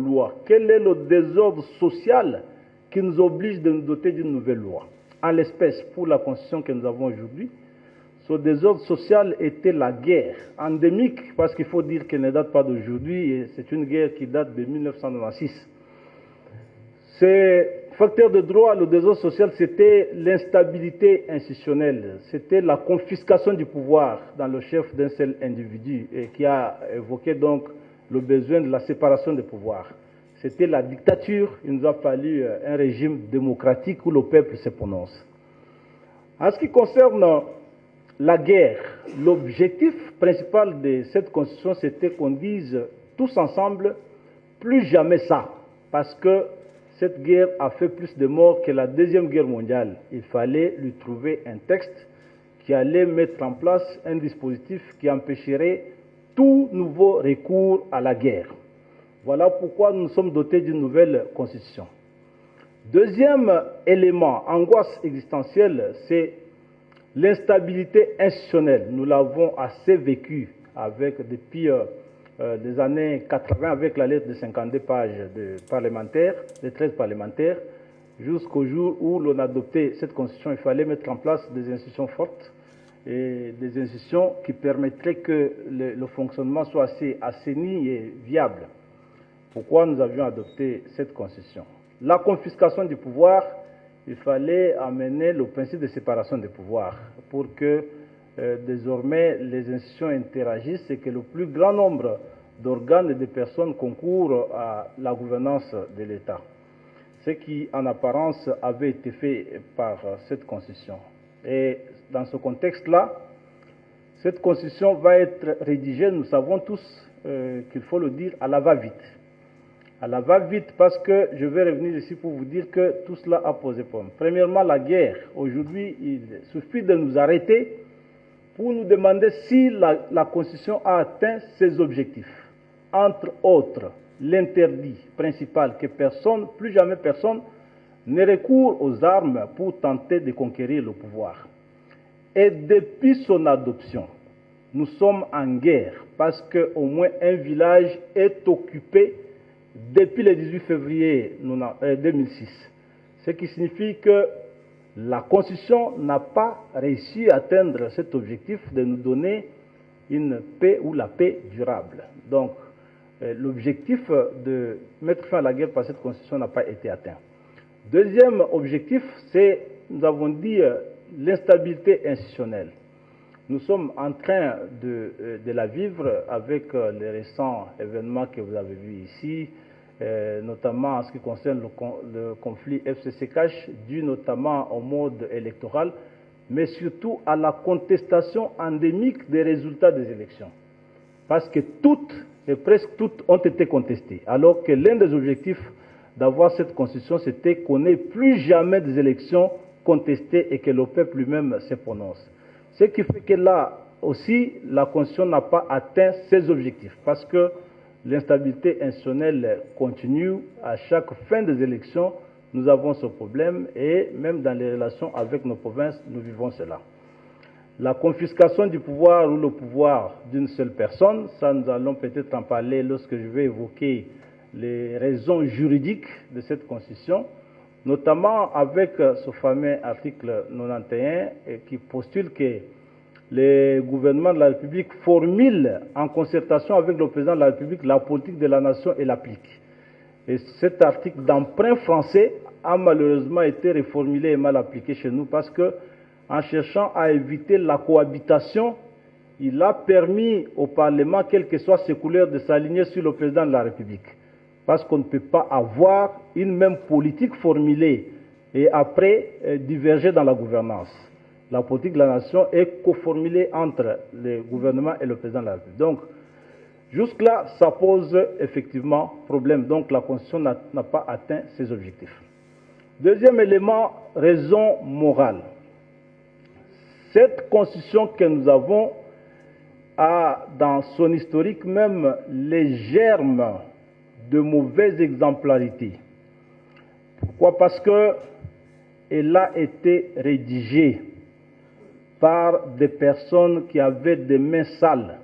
loi? Quel est le désordre social qui nous oblige de nous doter d'une nouvelle loi? En l'espèce, pour la Constitution que nous avons aujourd'hui, ce désordre social était la guerre endémique, parce qu'il faut dire qu'elle ne date pas d'aujourd'hui, et c'est une guerre qui date de 1996. Ces facteurs de droit, le désordre social, c'était l'instabilité institutionnelle, c'était la confiscation du pouvoir dans le chef d'un seul individu, et qui a évoqué donc le besoin de la séparation des pouvoirs. C'était la dictature, il nous a fallu un régime démocratique où le peuple se prononce. En ce qui concerne la guerre, l'objectif principal de cette constitution, c'était qu'on dise tous ensemble, plus jamais ça, parce que cette guerre a fait plus de morts que la Deuxième Guerre mondiale. Il fallait lui trouver un texte qui allait mettre en place un dispositif qui empêcherait tout nouveau recours à la guerre. Voilà pourquoi nous sommes dotés d'une nouvelle constitution. Deuxième élément, angoisse existentielle, c'est l'instabilité institutionnelle. Nous l'avons assez vécu depuis des années 80 avec la lettre de 52 pages de 13 parlementaires, jusqu'au jour où l'on a adopté cette constitution. Il fallait mettre en place des institutions fortes et des institutions qui permettraient que le fonctionnement soit assez assaini et viable. Pourquoi nous avions adopté cette constitution? La confiscation du pouvoir, il fallait amener le principe de séparation des pouvoirs pour que désormais les institutions interagissent et que le plus grand nombre d'organes et de personnes concourent à la gouvernance de l'État. Ce qui en apparence avait été fait par cette constitution. Et dans ce contexte-là, cette constitution va être rédigée, nous savons tous qu'il faut le dire, à la va-vite. À la va-vite parce que je vais revenir ici pour vous dire que tout cela a posé problème. Premièrement, la guerre. Aujourd'hui, il suffit de nous arrêter pour nous demander si la Constitution a atteint ses objectifs. Entre autres, l'interdit principal que personne, plus jamais personne, ne recourt aux armes pour tenter de conquérir le pouvoir. Et depuis son adoption, nous sommes en guerre parce qu'au moins un village est occupé depuis le 18 février 2006. Ce qui signifie que la Constitution n'a pas réussi à atteindre cet objectif de nous donner une paix ou la paix durable. Donc, l'objectif de mettre fin à la guerre par cette Constitution n'a pas été atteint. Deuxième objectif, c'est, nous avons dit, l'instabilité institutionnelle. Nous sommes en train de la vivre avec les récents événements que vous avez vus ici, notamment en ce qui concerne le conflit FCC-Cash, dû notamment au mode électoral, mais surtout à la contestation endémique des résultats des élections. Parce que toutes, et presque toutes, ont été contestées, alors que l'un des objectifs d'avoir cette constitution, c'était qu'on n'ait plus jamais des élections contestées et que le peuple lui-même se prononce. Ce qui fait que là aussi, la Constitution n'a pas atteint ses objectifs, parce que l'instabilité institutionnelle continue. À chaque fin des élections, nous avons ce problème, et même dans les relations avec nos provinces, nous vivons cela. La confiscation du pouvoir ou le pouvoir d'une seule personne, ça nous allons peut-être en parler lorsque je vais évoquer les raisons juridiques de cette Constitution, notamment avec ce fameux article 91 qui postule que le gouvernement de la République formule en concertation avec le président de la République la politique de la nation et l'applique. Et cet article d'emprunt français a malheureusement été reformulé et mal appliqué chez nous parce que, en cherchant à éviter la cohabitation, il a permis au Parlement, quelles que soient ses couleurs, de s'aligner sur le président de la République. Parce qu'on ne peut pas avoir une même politique formulée et après diverger dans la gouvernance. La politique de la nation est co-formulée entre le gouvernement et le président de la République. Donc, jusque-là, ça pose effectivement problème. Donc, la Constitution n'a pas atteint ses objectifs. Deuxième élément, raison morale. Cette Constitution que nous avons a dans son historique même les germes de mauvaise exemplarité. Pourquoi? Parce qu'elle a été rédigée par des personnes qui avaient des mains sales.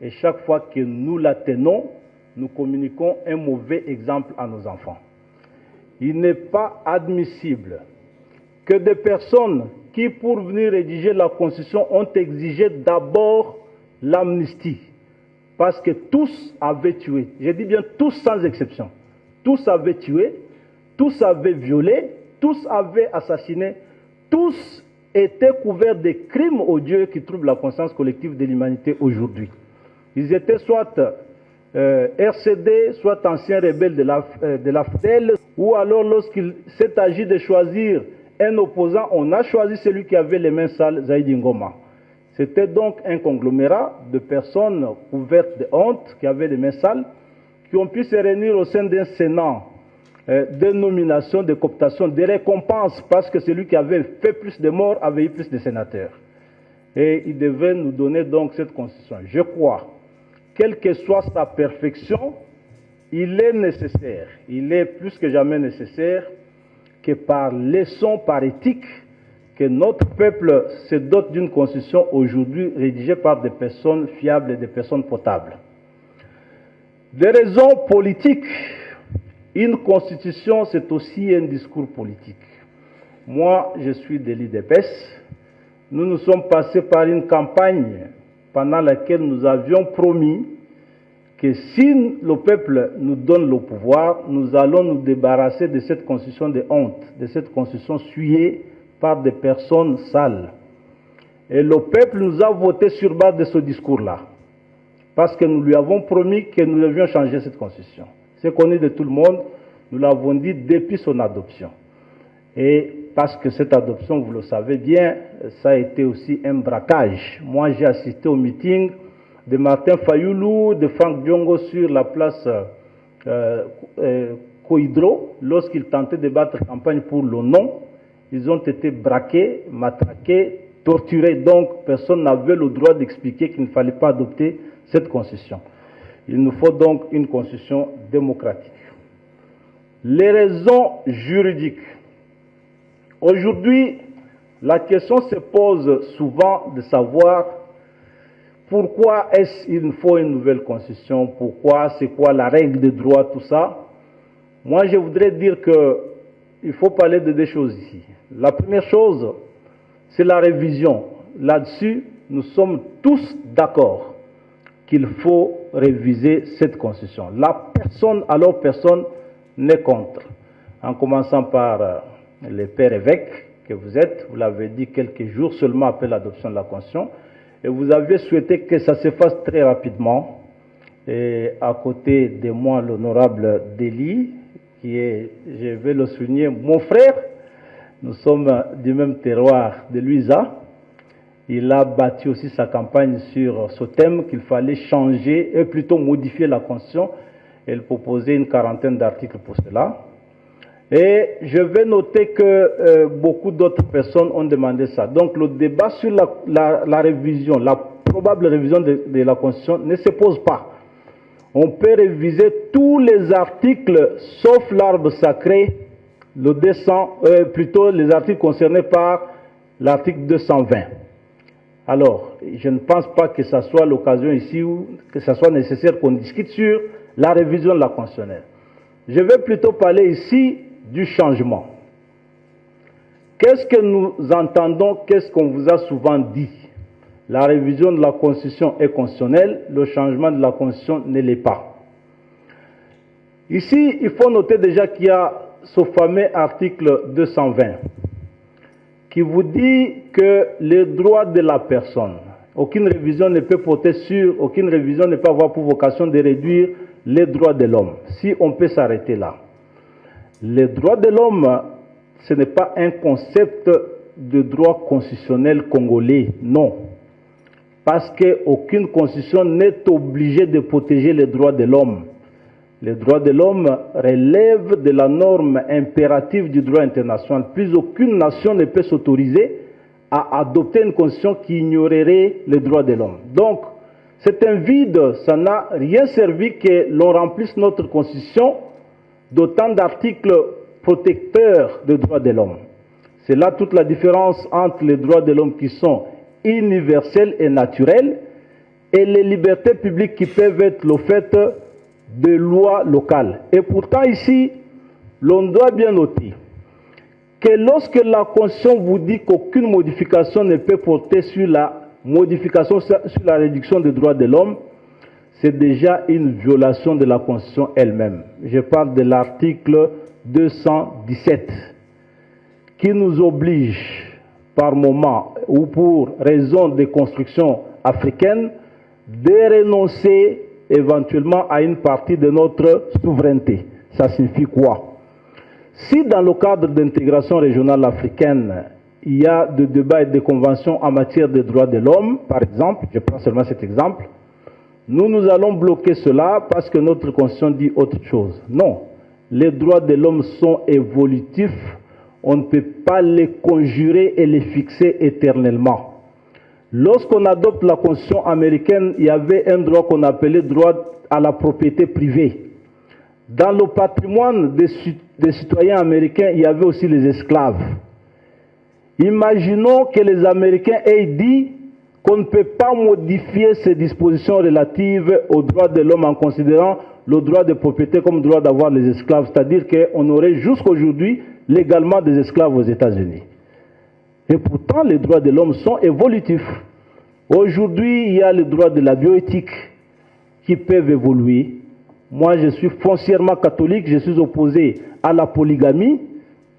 Et chaque fois que nous la tenons, nous communiquons un mauvais exemple à nos enfants. Il n'est pas admissible que des personnes qui, pour venir rédiger la Constitution, ont exigé d'abord l'amnistie, parce que tous avaient tué. Je dis bien tous sans exception. Tous avaient tué, tous avaient violé, tous avaient assassiné, tous étaient couverts des crimes odieux qui troublent la conscience collective de l'humanité aujourd'hui. Ils étaient soit RCD, soit anciens rebelles de la FDL, ou alors lorsqu'il s'est agi de choisir un opposant, on a choisi celui qui avait les mains sales, Zaïdi Ngoma. C'était donc un conglomérat de personnes couvertes de honte, qui avaient les mains sales, qui ont pu se réunir au sein d'un Sénat de nominations, de cooptation, de récompenses, parce que celui qui avait fait plus de morts avait eu plus de sénateurs. Et il devait nous donner donc cette constitution. Je crois, quelle que soit sa perfection, il est nécessaire, il est plus que jamais nécessaire que par leçon, par éthique, que notre peuple se dote d'une constitution aujourd'hui rédigée par des personnes fiables et des personnes potables. Des raisons politiques, une constitution c'est aussi un discours politique. Moi, je suis de l'IDPS. Nous nous sommes passés par une campagne pendant laquelle nous avions promis que si le peuple nous donne le pouvoir, nous allons nous débarrasser de cette constitution de honte, de cette constitution souillée par des personnes sales. Et le peuple nous a voté sur base de ce discours-là, parce que nous lui avons promis que nous devions changer cette constitution. C'est connu de tout le monde, nous l'avons dit depuis son adoption. Et parce que cette adoption, vous le savez bien, ça a été aussi un braquage. Moi, j'ai assisté au meeting de Martin Fayoulou, de Franck Diongo sur la place Koidro, lorsqu'ils tentaient de battre campagne pour le non. Ils ont été braqués, matraqués, torturés. Donc, personne n'avait le droit d'expliquer qu'il ne fallait pas adopter cette constitution. Il nous faut donc une constitution démocratique. Les raisons juridiques. Aujourd'hui, la question se pose souvent de savoir pourquoi est-ce qu'il nous faut une nouvelle constitution, pourquoi, c'est quoi la règle de droit, tout ça. Moi, je voudrais dire qu'il faut parler de deux choses ici. La première chose, c'est la révision. Là-dessus, nous sommes tous d'accord qu'il faut réviser cette constitution. Alors personne n'est contre. En commençant par les pères évêques que vous êtes, vous l'avez dit quelques jours seulement après l'adoption de la constitution, et vous aviez souhaité que ça se fasse très rapidement. Et à côté de moi, l'honorable Deli, qui est, je vais le souligner, mon frère, nous sommes du même terroir de Luisa. Il a bâti aussi sa campagne sur ce thème qu'il fallait changer, et plutôt modifier la Constitution. Elle proposait une quarantaine d'articles pour cela. Et je vais noter que beaucoup d'autres personnes ont demandé ça. Donc le débat sur la révision, la probable révision de la Constitution ne se pose pas. On peut réviser tous les articles sauf l'arbre sacré, le 200, plutôt les articles concernés par l'article 220. Alors, je ne pense pas que ce soit l'occasion ici ou que ce soit nécessaire qu'on discute sur la révision de la Constitution. Je vais plutôt parler ici du changement. Qu'est-ce que nous entendons, qu'est-ce qu'on vous a souvent dit? La révision de la Constitution est constitutionnelle, le changement de la Constitution ne l'est pas. Ici, il faut noter déjà qu'il y a ce fameux article 220 qui vous dit que les droits de la personne, aucune révision ne peut porter sur, aucune révision ne peut avoir pour vocation de réduire les droits de l'homme. Si on peut s'arrêter là. Les droits de l'homme, ce n'est pas un concept de droit constitutionnel congolais, non. Parce qu'aucune constitution n'est obligée de protéger les droits de l'homme. Les droits de l'homme relèvent de la norme impérative du droit international. Plus aucune nation ne peut s'autoriser à adopter une constitution qui ignorerait les droits de l'homme. Donc, c'est un vide, ça n'a rien servi que l'on remplisse notre constitution d'autant d'articles protecteurs des droits de l'homme. C'est là toute la différence entre les droits de l'homme qui sont universels et naturels et les libertés publiques qui peuvent être le fait de lois locales. Et pourtant ici, l'on doit bien noter que lorsque la Constitution vous dit qu'aucune modification ne peut porter sur la modification, sur la réduction des droits de l'homme, c'est déjà une violation de la Constitution elle-même. Je parle de l'article 217 qui nous oblige par moment ou pour raison de construction africaine de renoncer éventuellement à une partie de notre souveraineté. Ça signifie quoi? Si dans le cadre d'intégration régionale africaine, il y a des débats et des conventions en matière de droits de l'homme, par exemple, je prends seulement cet exemple, nous allons bloquer cela parce que notre Constitution dit autre chose. Non, les droits de l'homme sont évolutifs, on ne peut pas les conjurer et les fixer éternellement. Lorsqu'on adopte la Constitution américaine, il y avait un droit qu'on appelait droit à la propriété privée. Dans le patrimoine des citoyens américains, il y avait aussi les esclaves. Imaginons que les Américains aient dit qu'on ne peut pas modifier ces dispositions relatives aux droits de l'homme en considérant le droit de propriété comme droit d'avoir les esclaves. C'est-à-dire qu'on aurait jusqu'aujourd'hui légalement des esclaves aux États-Unis. Et pourtant, les droits de l'homme sont évolutifs. Aujourd'hui, il y a les droits de la bioéthique qui peuvent évoluer. Moi, je suis foncièrement catholique, je suis opposé à la polygamie,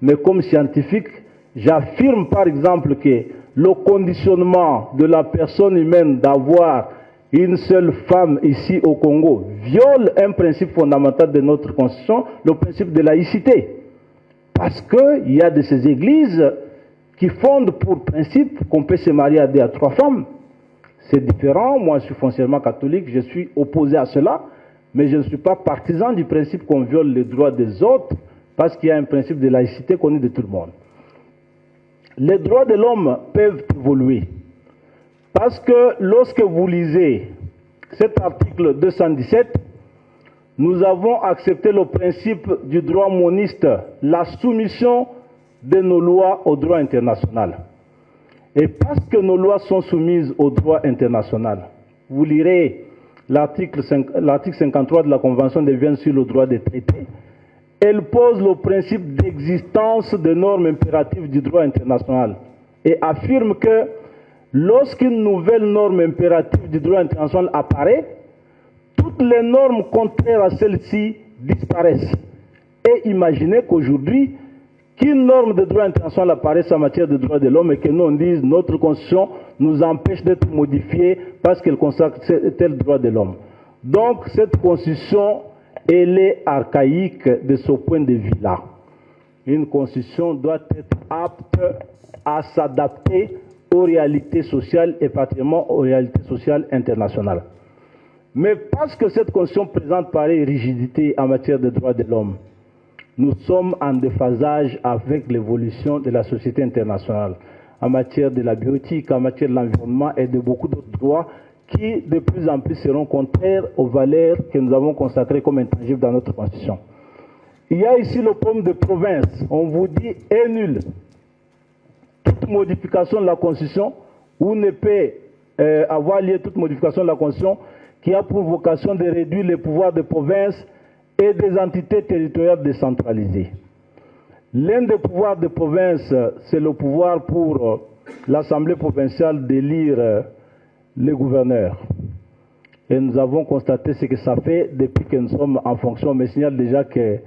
mais comme scientifique, j'affirme par exemple que le conditionnement de la personne humaine d'avoir une seule femme ici au Congo viole un principe fondamental de notre Constitution, le principe de laïcité. Parce qu'il y a de ces églises qui fondent pour principe qu'on peut se marier à 2 à 3 femmes. C'est différent, moi je suis foncièrement catholique, je suis opposé à cela, mais je ne suis pas partisan du principe qu'on viole les droits des autres, parce qu'il y a un principe de laïcité connu de tout le monde. Les droits de l'homme peuvent évoluer, parce que lorsque vous lisez cet article 217, nous avons accepté le principe du droit moniste, la soumission de nos lois au droit international. Et parce que nos lois sont soumises au droit international, vous lirez l'article 53 de la Convention de Vienne sur le droit des traités. Elle pose le principe d'existence de normes impératives du droit international et affirme que lorsqu'une nouvelle norme impérative du droit international apparaît, toutes les normes contraires à celle-ci disparaissent. Et imaginez qu'aujourd'hui, qu'une norme de droit international apparaisse en matière de droits de l'homme et que nous on dise notre Constitution nous empêche d'être modifiée parce qu'elle consacre tel droit de l'homme. Donc cette Constitution, elle est archaïque de ce point de vue-là. Une Constitution doit être apte à s'adapter aux réalités sociales et particulièrement aux réalités sociales internationales. Mais parce que cette Constitution présente pareille rigidité en matière de droits de l'homme, nous sommes en déphasage avec l'évolution de la société internationale en matière de la bioéthique, en matière de l'environnement et de beaucoup d'autres droits qui de plus en plus seront contraires aux valeurs que nous avons consacrées comme intangibles dans notre Constitution. Il y a ici le problème de province. On vous dit est nul. Toute modification de la Constitution ou ne peut avoir lieu toute modification de la Constitution qui a pour vocation de réduire les pouvoirs des provinces et des entités territoriales décentralisées. L'un des pouvoirs des provinces, c'est le pouvoir pour l'Assemblée provinciale d'élire les gouverneurs. Et nous avons constaté ce que ça fait depuis que nous sommes en fonction. Mais je signale déjà que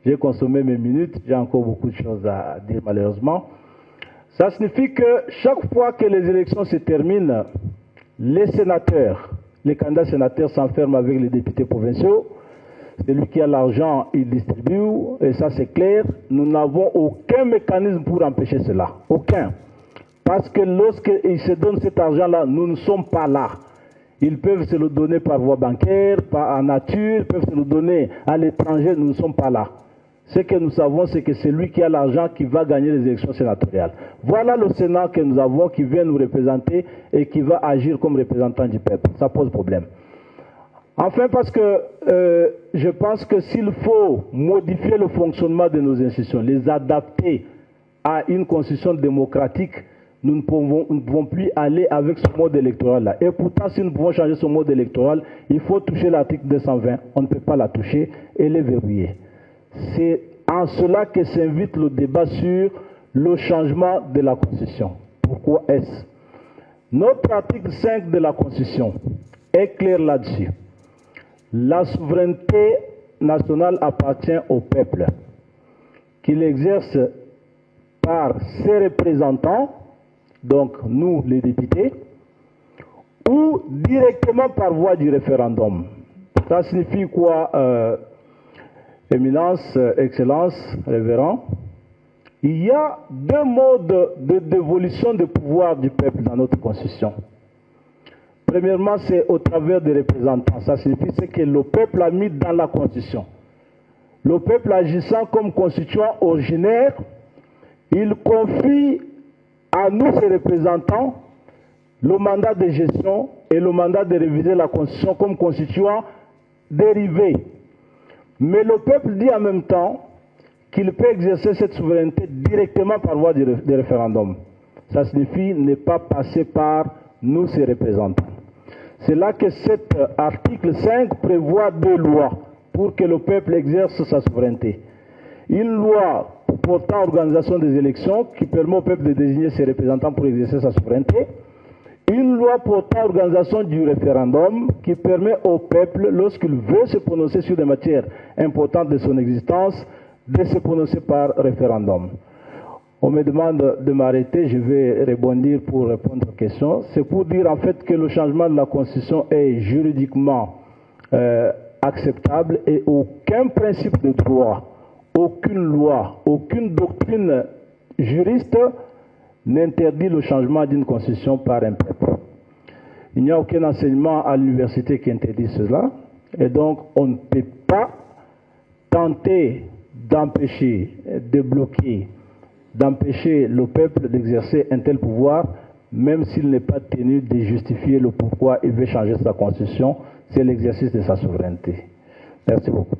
j'ai consommé mes minutes, j'ai encore beaucoup de choses à dire malheureusement. Ça signifie que chaque fois que les élections se terminent, les sénateurs, les candidats sénateurs s'enferment avec les députés provinciaux. Celui qui a l'argent, il distribue, et ça c'est clair. Nous n'avons aucun mécanisme pour empêcher cela. Aucun. Parce que lorsqu'ils se donnent cet argent-là, nous ne sommes pas là. Ils peuvent se le donner par voie bancaire, en nature, ils peuvent se le donner à l'étranger, nous ne sommes pas là. Ce que nous savons, c'est que c'est lui qui a l'argent qui va gagner les élections sénatoriales. Voilà le Sénat que nous avons qui vient nous représenter et qui va agir comme représentant du peuple. Ça pose problème. Enfin, parce que je pense que s'il faut modifier le fonctionnement de nos institutions, les adapter à une constitution démocratique, nous ne pouvons plus aller avec ce mode électoral-là. Et pourtant, si nous pouvons changer ce mode électoral, il faut toucher l'article 220. On ne peut pas la toucher et les verrouiller. C'est en cela que s'invite le débat sur le changement de la Constitution. Pourquoi est-ce? Notre article 5 de la Constitution est clair là-dessus. La souveraineté nationale appartient au peuple, qu'il exerce par ses représentants, donc nous les députés, ou directement par voie du référendum. Ça signifie quoi, Éminence, Excellence, Révérend? Il y a deux modes de dévolution de pouvoir du peuple dans notre Constitution. Premièrement, c'est au travers des représentants. Ça signifie ce que le peuple a mis dans la Constitution. Le peuple agissant comme constituant originaire, il confie à nous, ses représentants, le mandat de gestion et le mandat de réviser la Constitution comme constituant dérivé. Mais le peuple dit en même temps qu'il peut exercer cette souveraineté directement par voie de référendum. Ça signifie ne pas passer par nous, ses représentants. C'est là que cet article 5 prévoit deux lois pour que le peuple exerce sa souveraineté. Une loi portant organisation des élections qui permet au peuple de désigner ses représentants pour exercer sa souveraineté. Une loi portant organisation du référendum qui permet au peuple, lorsqu'il veut se prononcer sur des matières importantes de son existence, de se prononcer par référendum. On me demande de m'arrêter, je vais rebondir pour répondre aux questions. C'est pour dire en fait que le changement de la Constitution est juridiquement acceptable et aucun principe de droit, aucune loi, aucune doctrine juriste n'interdit le changement d'une constitution par un peuple. Il n'y a aucun enseignement à l'université qui interdit cela, et donc on ne peut pas tenter d'empêcher, de bloquer, d'empêcher le peuple d'exercer un tel pouvoir, même s'il n'est pas tenu de justifier le pourquoi il veut changer sa constitution, c'est l'exercice de sa souveraineté. Merci beaucoup.